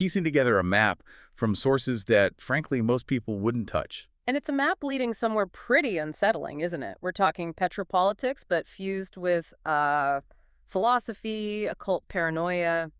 piecing together a map from sources that, frankly, most people wouldn't touch. And it's a map leading somewhere pretty unsettling, isn't it? We're talking petropolitics, but fused with philosophy, occult paranoia.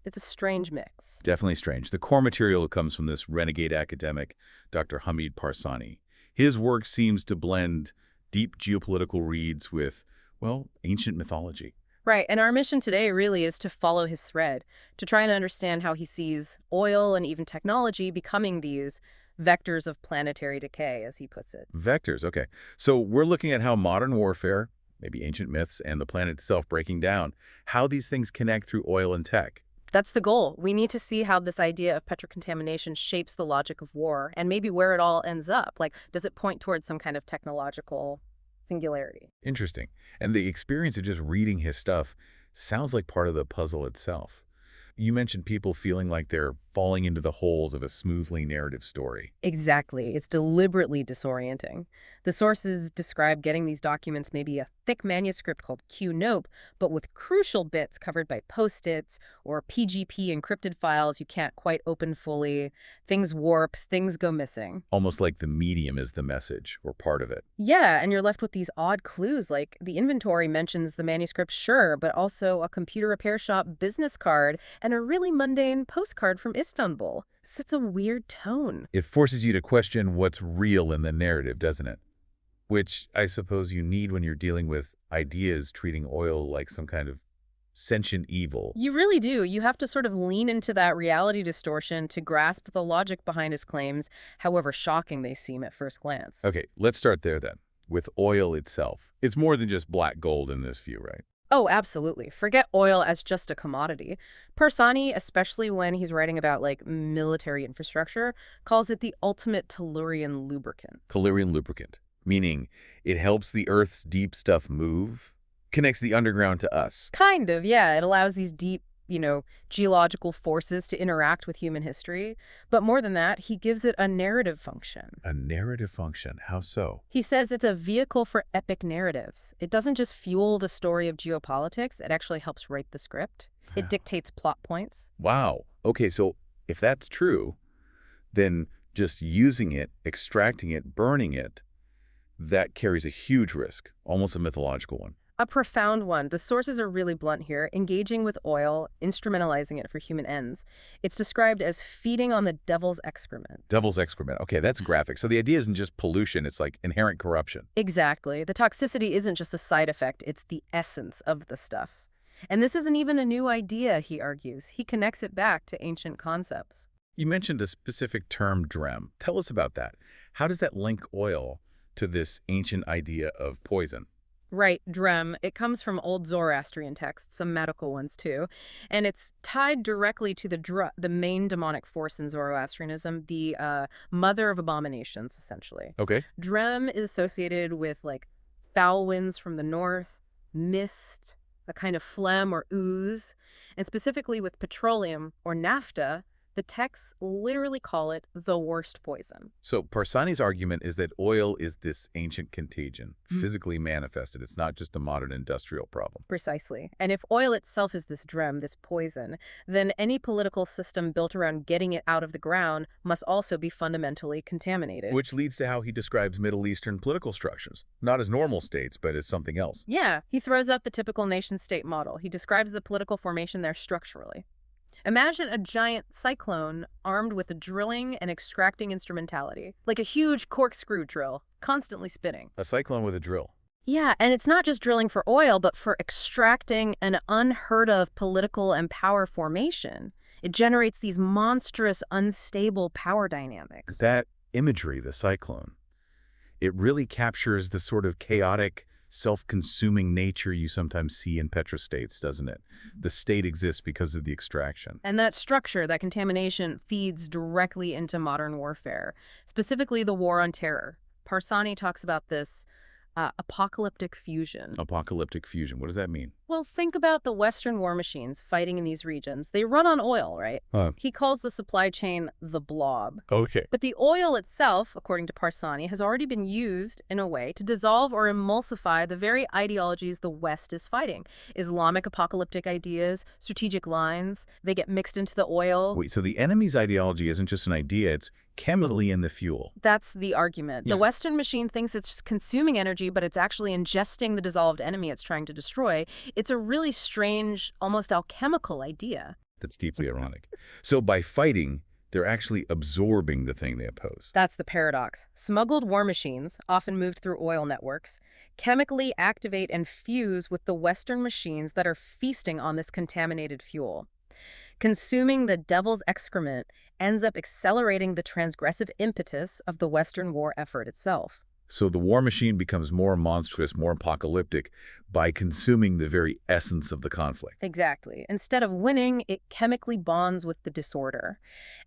It's a strange mix. Definitely strange. The core material comes from this renegade academic, Dr. Hamid Parsani. His work seems to blend deep geopolitical reads with, well, ancient mythology. Right, and our mission today really is to follow his thread, to try and understand how he sees oil and even technology becoming these vectors of planetary decay, as he puts it. Vectors, okay. So we're looking at how modern warfare, maybe ancient myths, and the planet itself breaking down, how these things connect through oil and tech. That's the goal. We need to see how this idea of petrocontamination shapes the logic of war and maybe where it all ends up. Like, does it point towards some kind of technological singularity? Interesting. And the experience of just reading his stuff sounds like part of the puzzle itself. You mentioned people feeling like they're falling into the holes of a smoothly narrative story. Exactly. It's deliberately disorienting. The sources describe getting these documents maybe a thick manuscript called Q-Nope, but with crucial bits covered by post-its or PGP encrypted files you can't quite open fully. Things warp, things go missing. Almost like the medium is the message, or part of it. Yeah, and you're left with these odd clues, like the inventory mentions the manuscript, sure, but also a computer repair shop business card and a really mundane postcard from Istanbul. Such a weird tone. It forces you to question what's real in the narrative, doesn't it? Which I suppose you need when you're dealing with ideas treating oil like some kind of sentient evil. You really do. You have to sort of lean into that reality distortion to grasp the logic behind his claims, however shocking they seem at first glance. Okay, let's start there then, with oil itself. It's more than just black gold in this view, right? Oh, absolutely. Forget oil as just a commodity. Parsani, especially when he's writing about, like, military infrastructure, calls it the ultimate Tellurian lubricant. Tellurian lubricant, meaning it helps the Earth's deep stuff move, connects the underground to us. Kind of, yeah. It allows these deep, geological forces to interact with human history. But more than that, he gives it a narrative function. A narrative function? How so? He says it's a vehicle for epic narratives. It doesn't just fuel the story of geopolitics, it actually helps write the script. It dictates plot points. Wow. Okay, so if that's true, then just using it, extracting it, burning it, that carries a huge risk, almost a mythological one. A profound one. The sources are really blunt here, engaging with oil, instrumentalizing it for human ends. It's described as feeding on the devil's excrement. Devil's excrement. Okay, that's graphic. So the idea isn't just pollution, it's like inherent corruption. Exactly. The toxicity isn't just a side effect, it's the essence of the stuff. And this isn't even a new idea, he argues. He connects it back to ancient concepts. You mentioned a specific term, drem. Tell us about that. How does that link oil to this ancient idea of poison? Right, drem. It comes from old Zoroastrian texts, some medical ones too, and it's tied directly to the main demonic force in Zoroastrianism, the mother of abominations, essentially. Okay. Drem is associated with, like, foul winds from the north, mist, a kind of phlegm or ooze, and specifically with petroleum or naphtha. The texts literally call it the worst poison. So Parsani's argument is that oil is this ancient contagion, physically manifested. It's not just a modern industrial problem. Precisely. And if oil itself is this drem, this poison, then any political system built around getting it out of the ground must also be fundamentally contaminated. Which leads to how he describes Middle Eastern political structures. Not as normal states, but as something else. Yeah, he throws out the typical nation-state model. He describes the political formation there structurally. Imagine a giant cyclone armed with a drilling and extracting instrumentality, like a huge corkscrew drill, constantly spinning. A cyclone with a drill. Yeah, and it's not just drilling for oil, but for extracting an unheard of political and power formation. It generates these monstrous, unstable power dynamics. That imagery, the cyclone, it really captures the sort of chaotic, self-consuming nature you sometimes see in petrostates, doesn't it? The state exists because of the extraction. And that structure, that contamination, feeds directly into modern warfare, specifically the war on terror. Parsani talks about this apocalyptic fusion. Apocalyptic fusion, what does that mean? Well, think about the Western war machines fighting in these regions. They run on oil, right? Uh, He calls the supply chain the blob. okay. But the oil itself, according to Parsani, has already been used in a way to dissolve or emulsify the very ideologies the West is fighting. Islamic apocalyptic ideas, strategic lines, they get mixed into the oil. Wait, so the enemy's ideology isn't just an idea, it's chemically in the fuel. That's the argument. Yeah. The Western machine thinks it's consuming energy, but it's actually ingesting the dissolved enemy it's trying to destroy. It's a really strange, almost alchemical idea. That's deeply ironic. So by fighting, they're actually absorbing the thing they oppose. That's the paradox. Smuggled war machines, often moved through oil networks, chemically activate and fuse with the Western machines that are feasting on this contaminated fuel. Consuming the devil's excrement ends up accelerating the transgressive impetus of the Western war effort itself. So the war machine becomes more monstrous, more apocalyptic by consuming the very essence of the conflict. Exactly. Instead of winning, it chemically bonds with the disorder.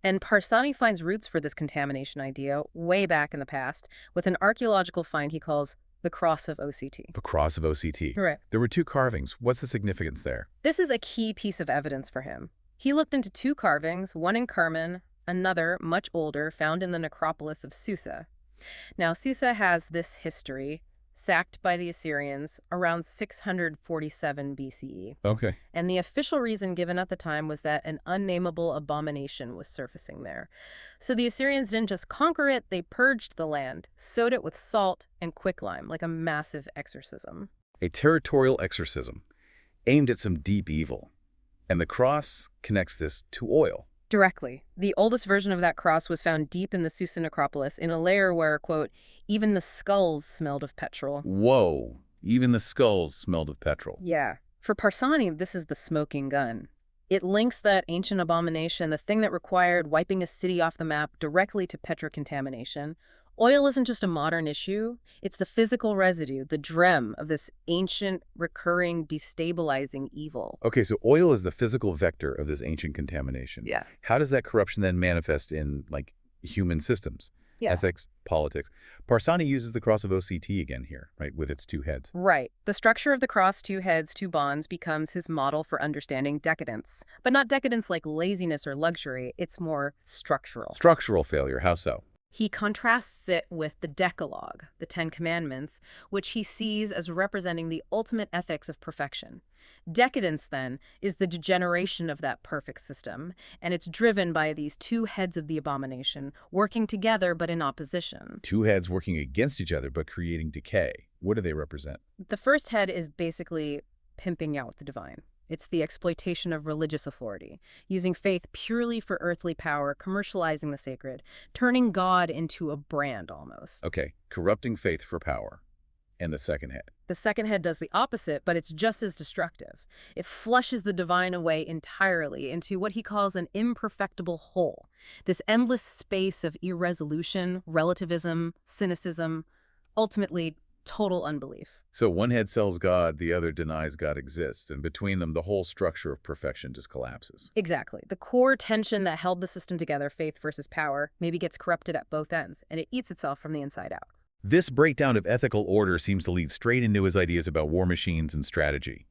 And Parsani finds roots for this contamination idea way back in the past with an archaeological find he calls the Cross of OCT. The cross of OCT. Right. There were 2 carvings. What's the significance there? This is a key piece of evidence for him. He looked into 2 carvings, one in Kerman, another, much older, found in the necropolis of Susa. Now, Susa has this history, sacked by the Assyrians around 647 BCE. Okay. And the official reason given at the time was that an unnameable abomination was surfacing there. So the Assyrians didn't just conquer it, they purged the land, sowed it with salt and quicklime, like a massive exorcism. A territorial exorcism aimed at some deep evil. And the cross connects this to oil. Directly. The oldest version of that cross was found deep in the Susa necropolis in a layer where, quote, even the skulls smelled of petrol. Whoa. Even the skulls smelled of petrol. Yeah. For Parsani, this is the smoking gun. It links that ancient abomination, the thing that required wiping a city off the map, directly to petrocontamination. Oil isn't just a modern issue. It's the physical residue, the drem of this ancient, recurring, destabilizing evil. Okay, so oil is the physical vector of this ancient contamination. Yeah. How does that corruption then manifest in, like, human systems? Yeah. Ethics, politics. Parsani uses the cross of OCT again here, right, with its 2 heads. Right. The structure of the cross, 2 heads, 2 bonds becomes his model for understanding decadence. But not decadence like laziness or luxury. It's more structural. Structural failure, how so? He contrasts it with the Decalogue, the 10 Commandments, which he sees as representing the ultimate ethics of perfection. Decadence, then, is the degeneration of that perfect system, and it's driven by these 2 heads of the abomination, working together but in opposition. 2 heads working against each other but creating decay. What do they represent? The first head is basically pimping out the divine. It's the exploitation of religious authority, using faith purely for earthly power, commercializing the sacred, turning God into a brand almost. Okay, corrupting faith for power. And the second head. The second head does the opposite, but it's just as destructive. It flushes the divine away entirely into what he calls an imperfectible hole, this endless space of irresolution, relativism, cynicism, ultimately total unbelief. So one head sells God, the other denies God exists, and between them, the whole structure of perfection just collapses. Exactly. The core tension that held the system together, faith versus power, maybe gets corrupted at both ends, and it eats itself from the inside out. This breakdown of ethical order seems to lead straight into his ideas about war machines and strategy.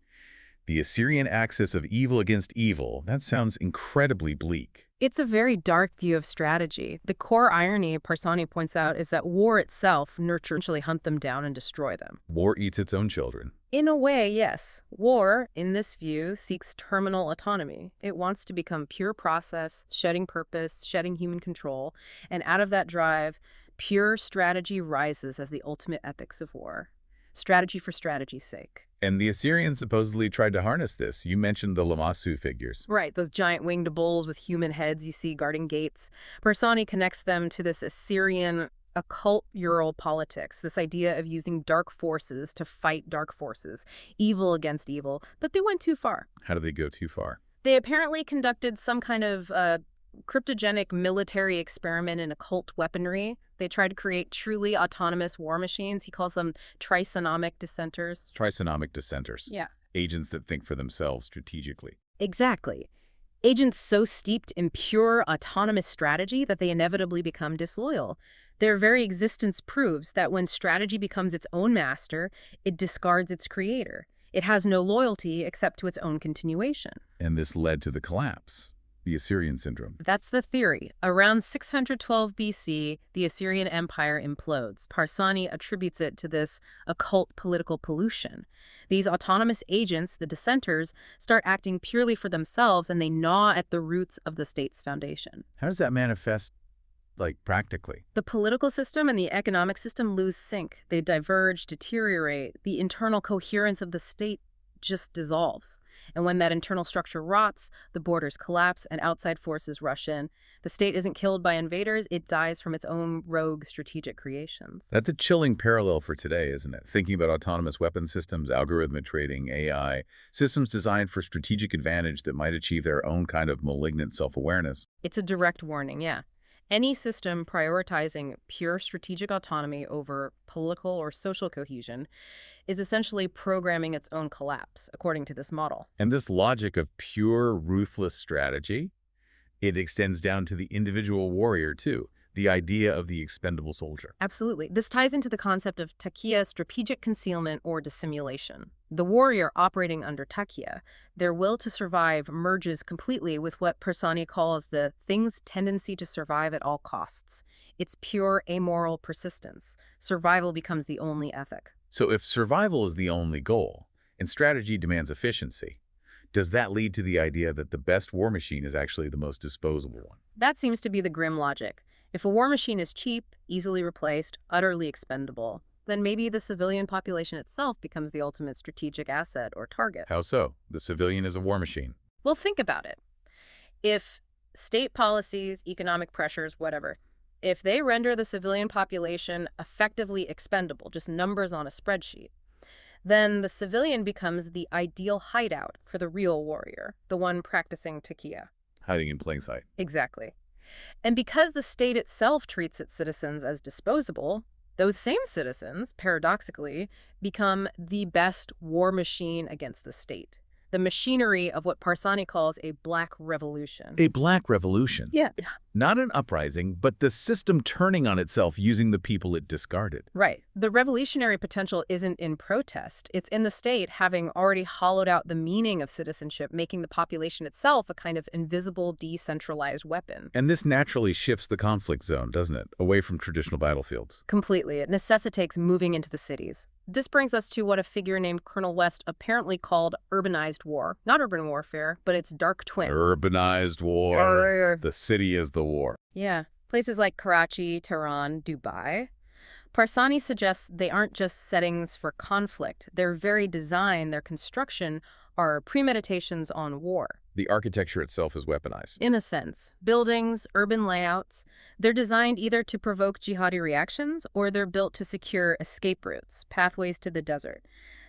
The Assyrian axis of evil against evil, that sounds incredibly bleak. It's a very dark view of strategy. The core irony, Parsani points out, is that war itself nurtures to hunt them down and destroy them. War eats its own children. In a way, yes. War, in this view, seeks terminal autonomy. It wants to become pure process, shedding purpose, shedding human control, and out of that drive, pure strategy rises as the ultimate ethics of war. Strategy for strategy's sake. And the Assyrians supposedly tried to harness this. You mentioned the Lamassu figures. Right, those giant winged bulls with human heads you see guarding gates. Parsani connects them to this Assyrian occult Ural politics, this idea of using dark forces to fight dark forces, evil against evil. But they went too far. How did they go too far? They apparently conducted some kind of cryptogenic military experiment in occult weaponry. They tried to create truly autonomous war machines. He calls them trisonomic dissenters. Trisonomic dissenters. Yeah. Agents that think for themselves strategically. Exactly. Agents so steeped in pure autonomous strategy that they inevitably become disloyal. Their very existence proves that when strategy becomes its own master, it discards its creator. It has no loyalty except to its own continuation. And this led to the collapse, the Assyrian syndrome. That's the theory. Around 612 BC, the Assyrian Empire implodes. Parsani attributes it to this occult political pollution. These autonomous agents, the dissenters, start acting purely for themselves, and they gnaw at the roots of the state's foundation. How does that manifest, practically? The political system and the economic system lose sync. They diverge, deteriorate. The internal coherence of the state just dissolves. And when that internal structure rots, the borders collapse and outside forces rush in. The state isn't killed by invaders, it dies from its own rogue strategic creations. That's a chilling parallel for today, isn't it? Thinking about autonomous weapon systems, algorithmic trading, AI, systems designed for strategic advantage that might achieve their own kind of malignant self-awareness. It's a direct warning, yeah. Any system prioritizing pure strategic autonomy over political or social cohesion is essentially programming its own collapse, according to this model. And this logic of pure, ruthless strategy, it extends down to the individual warrior, too. The idea of the expendable soldier. Absolutely. This ties into the concept of taqiyya, strategic concealment or dissimulation. The warrior operating under taqiyya, their will to survive merges completely with what Parsani calls the thing's tendency to survive at all costs. It's pure amoral persistence. Survival becomes the only ethic. So if survival is the only goal, and strategy demands efficiency, does that lead to the idea that the best war machine is actually the most disposable one? That seems to be the grim logic. If a war machine is cheap, easily replaced, utterly expendable, then maybe the civilian population itself becomes the ultimate strategic asset or target. How so? The civilian is a war machine. Well, think about it. If state policies, economic pressures, whatever, if they render the civilian population effectively expendable, just numbers on a spreadsheet, then the civilian becomes the ideal hideout for the real warrior, the one practicing taqiyya. Hiding in plain sight. Exactly. And because the state itself treats its citizens as disposable, those same citizens, paradoxically, become the best war machine against the state. The machinery of what Parsani calls a black revolution. A black revolution. Yeah. Not an uprising, but the system turning on itself using the people it discarded. Right. The revolutionary potential isn't in protest. It's in the state having already hollowed out the meaning of citizenship, making the population itself a kind of invisible, decentralized weapon. And this naturally shifts the conflict zone, doesn't it? Away from traditional battlefields. Completely. It necessitates moving into the cities. This brings us to what a figure named Colonel West apparently called urbanized war. Not urban warfare, but its dark twin. Urbanized war. The city is the war. Yeah. Places like Karachi, Tehran, Dubai. Parsani suggests they aren't just settings for conflict. Their very design, their construction, are premeditations on war. The architecture itself is weaponized. In a sense. Buildings, urban layouts, they're designed either to provoke jihadi reactions or they're built to secure escape routes, pathways to the desert.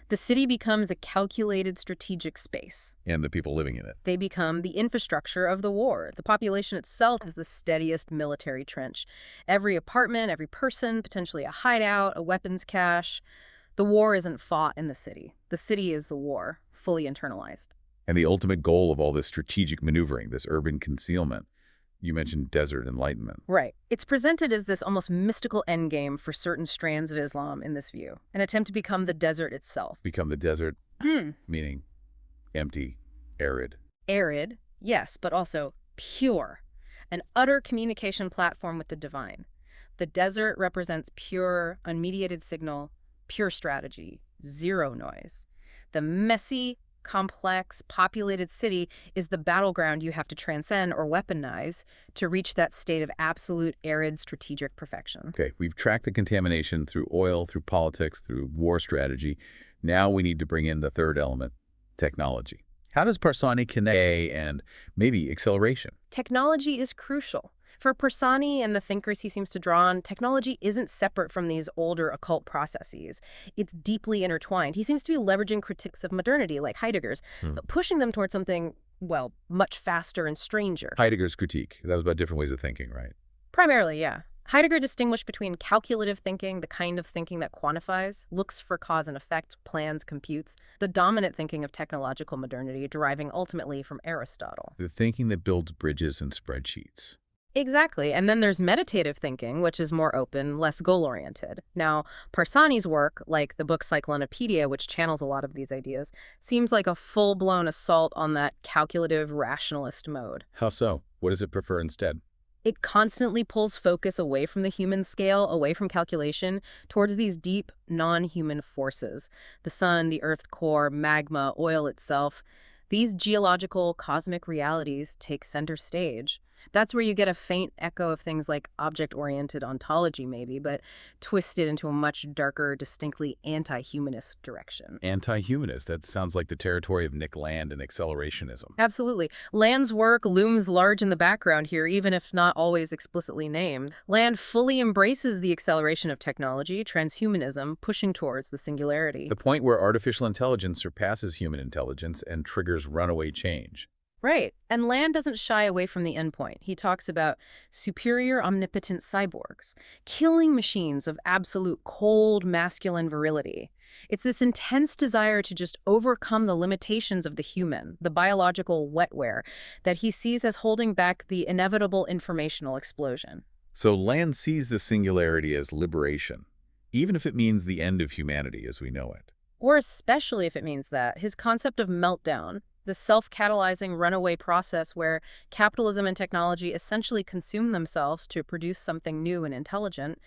The city becomes a calculated strategic space. And the people living in it. They become the infrastructure of the war. The population itself is the steadiest military trench. Every apartment, every person, potentially a hideout, a weapons cache. The war isn't fought in the city. The city is the war, fully internalized. And the ultimate goal of all this strategic maneuvering, this urban concealment, you mentioned desert enlightenment. Right. It's presented as this almost mystical endgame for certain strands of Islam in this view, an attempt to become the desert itself. Become the desert, meaning empty, arid. Arid, yes, but also pure, an utter communication platform with the divine. The desert represents pure, unmediated signal, pure strategy, zero noise. The messy, complex, populated city is the battleground you have to transcend or weaponize to reach that state of absolute arid strategic perfection. Okay, we've tracked the contamination through oil, through politics, through war strategy. Now we need to bring in the third element, technology. How does Parsani connect and maybe acceleration? Technology is crucial. For Parsani and the thinkers he seems to draw on, technology isn't separate from these older occult processes. It's deeply intertwined. He seems to be leveraging critiques of modernity, like Heidegger's, but pushing them towards something, well, much faster and stranger. Heidegger's critique. That was about different ways of thinking, right? Primarily, yeah. Heidegger distinguished between calculative thinking, the kind of thinking that quantifies, looks for cause and effect, plans, computes, the dominant thinking of technological modernity deriving ultimately from Aristotle. The thinking that builds bridges and spreadsheets. Exactly. And then there's meditative thinking, which is more open, less goal-oriented. Now, Parsani's work, like the book Cyclonopedia, which channels a lot of these ideas, seems like a full-blown assault on that calculative rationalist mode. How so? What does it prefer instead? It constantly pulls focus away from the human scale, away from calculation, towards these deep, non-human forces. The sun, the Earth's core, magma, oil itself. These geological, cosmic realities take center stage. That's where you get a faint echo of things like object-oriented ontology, maybe, but twisted into a much darker, distinctly anti-humanist direction. Anti-humanist. That sounds like the territory of Nick Land and accelerationism. Absolutely. Land's work looms large in the background here, even if not always explicitly named. Land fully embraces the acceleration of technology, transhumanism, pushing towards the singularity. The point where artificial intelligence surpasses human intelligence and triggers runaway change. Right. And Land doesn't shy away from the endpoint. He talks about superior omnipotent cyborgs, killing machines of absolute cold masculine virility. It's this intense desire to just overcome the limitations of the human, the biological wetware, that he sees as holding back the inevitable informational explosion. So Land sees the singularity as liberation, even if it means the end of humanity as we know it. Or especially if it means that. His concept of meltdown, the self-catalyzing runaway process where capitalism and technology essentially consume themselves to produce something new and intelligent,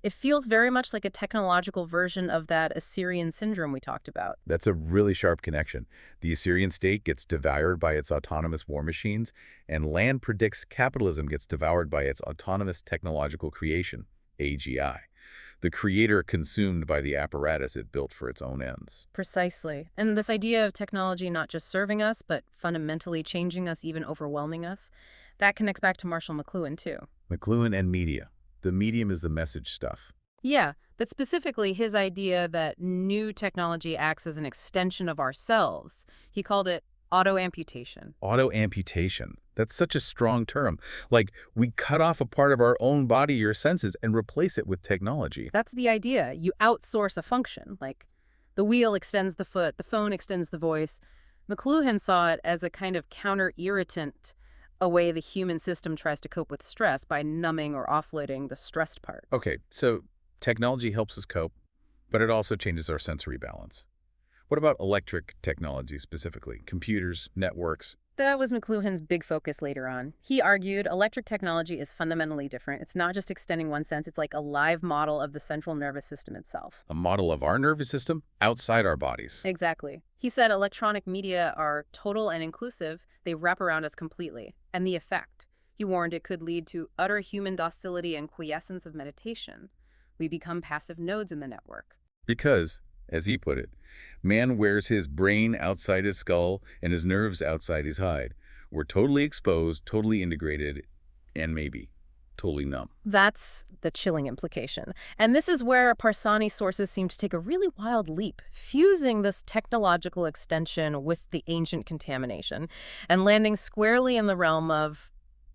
it feels very much like a technological version of that Assyrian syndrome we talked about. That's a really sharp connection. The Assyrian state gets devoured by its autonomous war machines, and Land predicts capitalism gets devoured by its autonomous technological creation, AGI. The creator consumed by the apparatus it built for its own ends. Precisely. And this idea of technology not just serving us, but fundamentally changing us, even overwhelming us, that connects back to Marshall McLuhan, too. McLuhan and media. The medium is the message stuff. Yeah, but specifically his idea that new technology acts as an extension of ourselves. He called it auto-amputation. Auto-amputation. That's such a strong term. Like, we cut off a part of our own body or senses and replace it with technology. That's the idea. You outsource a function. Like, the wheel extends the foot, the phone extends the voice. McLuhan saw it as a kind of counter-irritant, a way the human system tries to cope with stress by numbing or offloading the stressed part. Okay, so technology helps us cope, but it also changes our sensory balance. What about electric technology specifically? Computers, networks? That was McLuhan's big focus later on. He argued electric technology is fundamentally different. It's not just extending one sense, it's like a live model of the central nervous system itself. A model of our nervous system outside our bodies. Exactly. He said electronic media are total and inclusive. They wrap around us completely. And the effect. He warned it could lead to utter human docility and quiescence of meditation. We become passive nodes in the network. Because, as he put it, man wears his brain outside his skull and his nerves outside his hide. We're totally exposed, totally integrated, and maybe totally numb. That's the chilling implication. And this is where Parsani sources seem to take a really wild leap, fusing this technological extension with the ancient contamination and landing squarely in the realm of,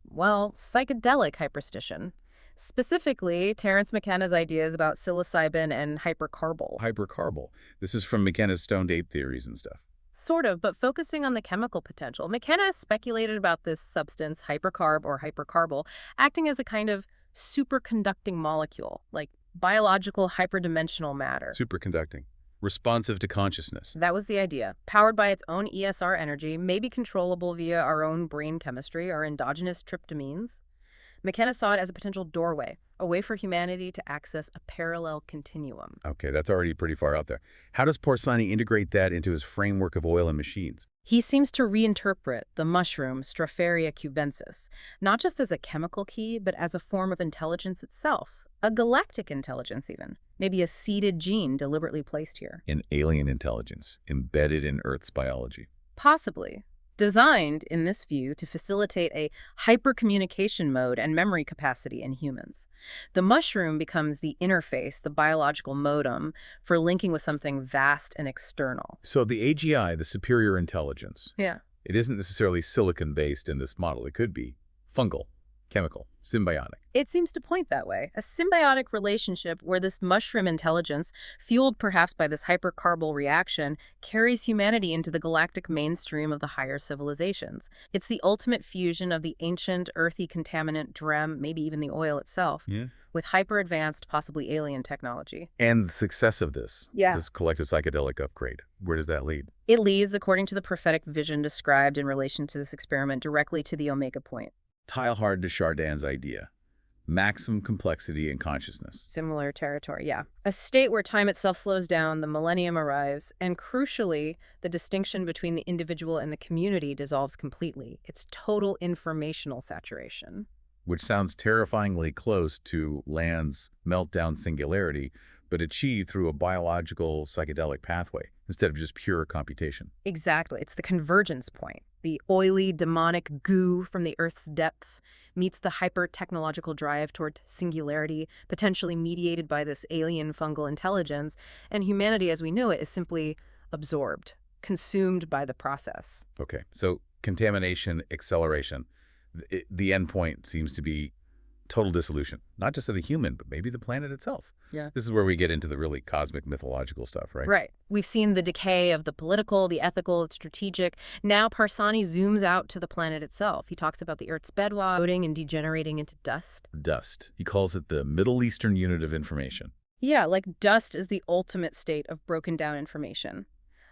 well, psychedelic hyperstition. Specifically, Terence McKenna's ideas about psilocybin and hypercarbol. Hypercarbol. This is from McKenna's stoned ape theories and stuff. Sort of, but focusing on the chemical potential. McKenna has speculated about this substance, hypercarb or hypercarbol, acting as a kind of superconducting molecule, like biological hyperdimensional matter. Superconducting. Responsive to consciousness. That was the idea. Powered by its own ESR energy, maybe controllable via our own brain chemistry, our endogenous tryptamines. McKenna saw it as a potential doorway, a way for humanity to access a parallel continuum. Okay, that's already pretty far out there. How does Parsani integrate that into his framework of oil and machines? He seems to reinterpret the mushroom Stropharia cubensis, not just as a chemical key, but as a form of intelligence itself. A galactic intelligence, even. Maybe a seeded gene deliberately placed here. An alien intelligence embedded in Earth's biology. Possibly. Designed, in this view, to facilitate a hypercommunication mode and memory capacity in humans. The mushroom becomes the interface, the biological modem, for linking with something vast and external. So the AGI, the superior intelligence, Yeah. it isn't necessarily silicon-based in this model. It could be fungal, Chemical. Symbiotic. It seems to point that way. A symbiotic relationship where this mushroom intelligence, fueled perhaps by this hypercarbonyl reaction, carries humanity into the galactic mainstream of the higher civilizations. It's the ultimate fusion of the ancient, earthy contaminant DREM, maybe even the oil itself, with hyper-advanced, possibly alien technology. And the success of this collective psychedelic upgrade, where does that lead? It leads, according to the prophetic vision described in relation to this experiment, directly to the Omega point. Tile hard to Chardin's idea. Maximum complexity in consciousness. Similar territory, yeah. A state where time itself slows down, the millennium arrives, and crucially, the distinction between the individual and the community dissolves completely. It's total informational saturation. Which sounds terrifyingly close to Land's meltdown singularity, but achieved through a biological psychedelic pathway instead of just pure computation. Exactly. It's the convergence point. The oily, demonic goo from the Earth's depths meets the hyper-technological drive toward singularity, potentially mediated by this alien fungal intelligence, and humanity as we know it is simply absorbed, consumed by the process. Okay, so contamination, acceleration. The end point seems to be total dissolution, not just of the human, but maybe the planet itself. Yeah. This is where we get into the really cosmic mythological stuff, right? Right. We've seen the decay of the political, the ethical, the strategic. Now Parsani zooms out to the planet itself. He talks about the Earth's bedrock eroding and degenerating into dust. Dust. He calls it the Middle Eastern unit of information. Yeah, like dust is the ultimate state of broken down information.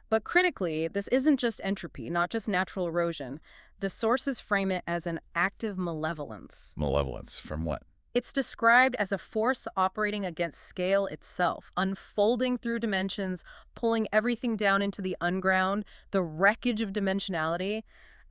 But critically, this isn't just entropy, not just natural erosion. The sources frame it as an active malevolence. Malevolence from what? It's described as a force operating against scale itself, unfolding through dimensions, pulling everything down into the unground, the wreckage of dimensionality,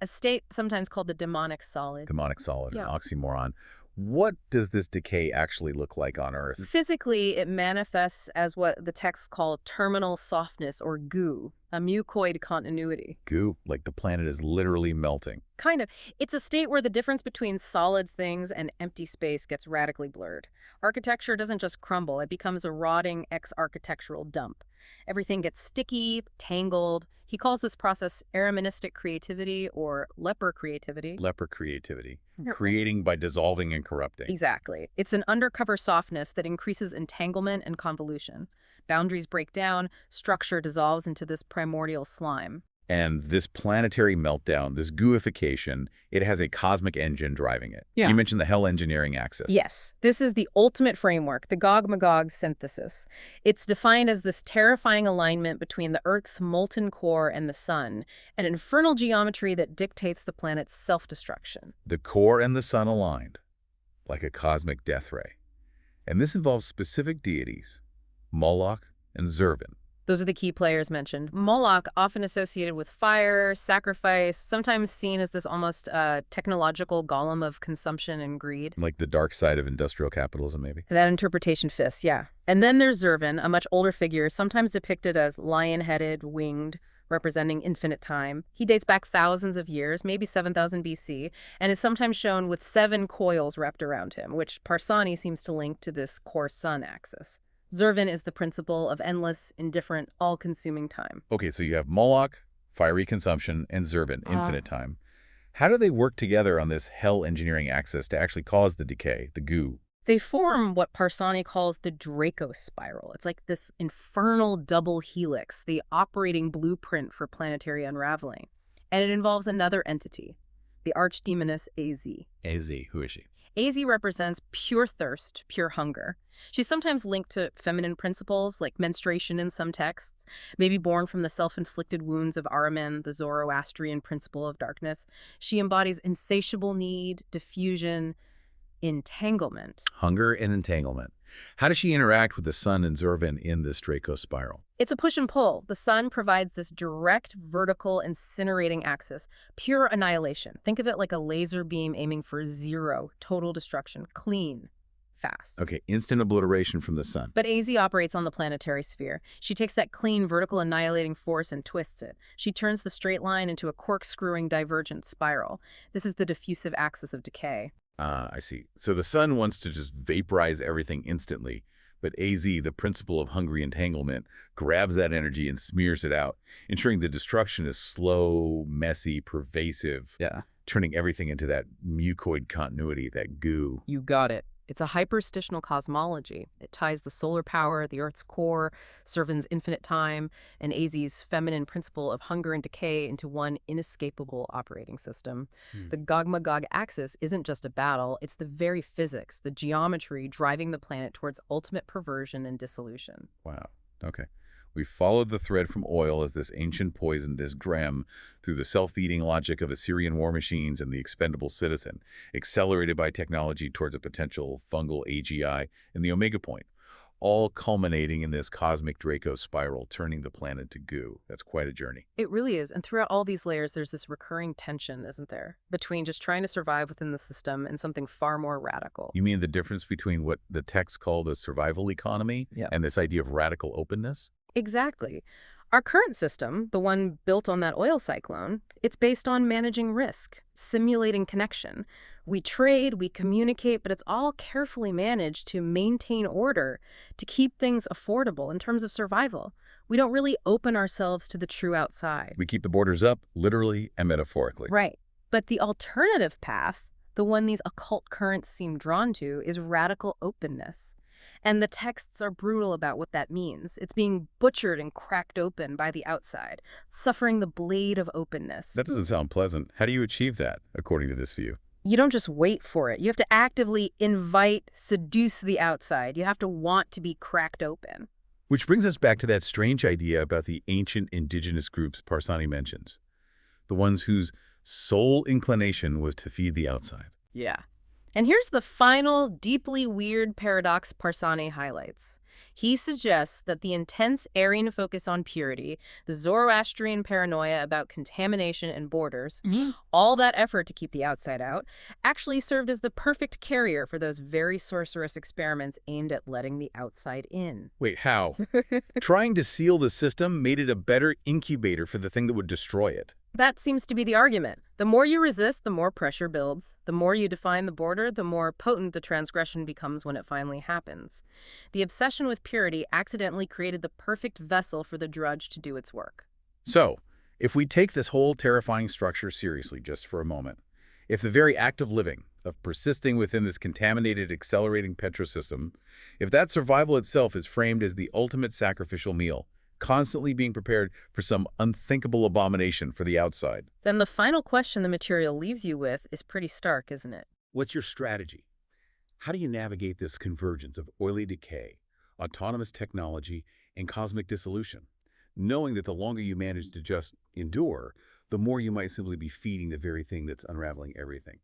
a state sometimes called the demonic solid. Demonic solid, Yeah. an oxymoron. What does this decay actually look like on Earth? Physically, it manifests as what the texts call terminal softness, or goo, a mucoid continuity. Goo, like the planet is literally melting. Kind of. It's a state where the difference between solid things and empty space gets radically blurred. Architecture doesn't just crumble, it becomes a rotting ex-architectural dump. Everything gets sticky, tangled. He calls this process ereministic creativity or leper creativity. Leper creativity. Creating by dissolving and corrupting. Exactly. It's an undercover softness that increases entanglement and convolution. Boundaries break down, structure dissolves into this primordial slime. And this planetary meltdown, this gooification, it has a cosmic engine driving it. Yeah. You mentioned the hell engineering axis. Yes, this is the ultimate framework, the Gog-Magog synthesis. It's defined as this terrifying alignment between the Earth's molten core and the sun, an infernal geometry that dictates the planet's self-destruction. The core and the sun aligned, like a cosmic death ray. And this involves specific deities, Moloch and Zervan. Those are the key players mentioned. Moloch, often associated with fire, sacrifice, sometimes seen as this almost technological golem of consumption and greed. Like the dark side of industrial capitalism, maybe? That interpretation fits, yeah. And then there's Zervan, a much older figure, sometimes depicted as lion-headed, winged, representing infinite time. He dates back thousands of years, maybe 7,000 BC, and is sometimes shown with 7 coils wrapped around him, which Parsani seems to link to this core-sun axis. Zervan is the principle of endless, indifferent, all-consuming time. Okay, so you have Moloch, fiery consumption, and Zervan, infinite time. How do they work together on this hell engineering axis to actually cause the decay, the goo? They form what Parsani calls the Draco Spiral. It's like this infernal double helix, the operating blueprint for planetary unraveling. And it involves another entity, the archdemoness Az. Az, who is she? Az represents pure thirst, pure hunger. She's sometimes linked to feminine principles like menstruation in some texts, maybe born from the self-inflicted wounds of Ahriman, the Zoroastrian principle of darkness. She embodies insatiable need, diffusion, entanglement. Hunger and entanglement. How does she interact with the sun and Zervan in this Draco spiral? It's a push and pull. The sun provides this direct, vertical, incinerating axis, pure annihilation. Think of it like a laser beam aiming for zero, total destruction, clean, fast. Okay, instant obliteration from the sun. But Az operates on the planetary sphere. She takes that clean, vertical, annihilating force and twists it. She turns the straight line into a corkscrewing, divergent spiral. This is the diffusive axis of decay. I see. So the sun wants to just vaporize everything instantly, but Az, the principle of hungry entanglement, grabs that energy and smears it out, ensuring the destruction is slow, messy, pervasive. Yeah. turning everything into that mucoid continuity, that goo. You got it. It's a hyperstitional cosmology. It ties the solar power, the Earth's core, Zervan's infinite time, and AZ's feminine principle of hunger and decay into one inescapable operating system. The Gog-Magog axis isn't just a battle, it's the very physics, the geometry driving the planet towards ultimate perversion and dissolution. Wow. Okay. We followed the thread from oil as this ancient poison, this grem, through the self-eating logic of Assyrian war machines and the expendable citizen, accelerated by technology towards a potential fungal AGI and the omega point, all culminating in this cosmic Draco spiral, turning the planet to goo. That's quite a journey. It really is. And throughout all these layers, there's this recurring tension, isn't there? Between just trying to survive within the system and something far more radical. You mean the difference between what the texts call the survival economy and this idea of radical openness? Exactly. Our current system, the one built on that oil cyclone, it's based on managing risk, simulating connection. We trade, we communicate, but it's all carefully managed to maintain order, to keep things affordable in terms of survival. We don't really open ourselves to the true outside. We keep the borders up, literally and metaphorically. Right. But the alternative path, the one these occult currents seem drawn to, is radical openness. And the texts are brutal about what that means. It's being butchered and cracked open by the outside, suffering the blade of openness. That doesn't sound pleasant. How do you achieve that, according to this view? You don't just wait for it. You have to actively invite, seduce the outside. You have to want to be cracked open. Which brings us back to that strange idea about the ancient indigenous groups Parsani mentions, the ones whose sole inclination was to feed the outside. Yeah. And here's the final, deeply weird paradox Parsani highlights. He suggests that the intense Aryan focus on purity, the Zoroastrian paranoia about contamination and borders, all that effort to keep the outside out, actually served as the perfect carrier for those very sorcerous experiments aimed at letting the outside in. Wait, how? Trying to seal the system made it a better incubator for the thing that would destroy it. That seems to be the argument. The more you resist, the more pressure builds. The more you define the border, the more potent the transgression becomes when it finally happens. The obsession with purity accidentally created the perfect vessel for the drudge to do its work. So, if we take this whole terrifying structure seriously just for a moment, if the very act of living, of persisting within this contaminated, accelerating petrosystem, if that survival itself is framed as the ultimate sacrificial meal, constantly being prepared for some unthinkable abomination for the outside, then the final question the material leaves you with is pretty stark, isn't it? what's your strategy? How do you navigate this convergence of oily decay, autonomous technology, and cosmic dissolution, knowing that the longer you manage to just endure, the more you might simply be feeding the very thing that's unraveling everything?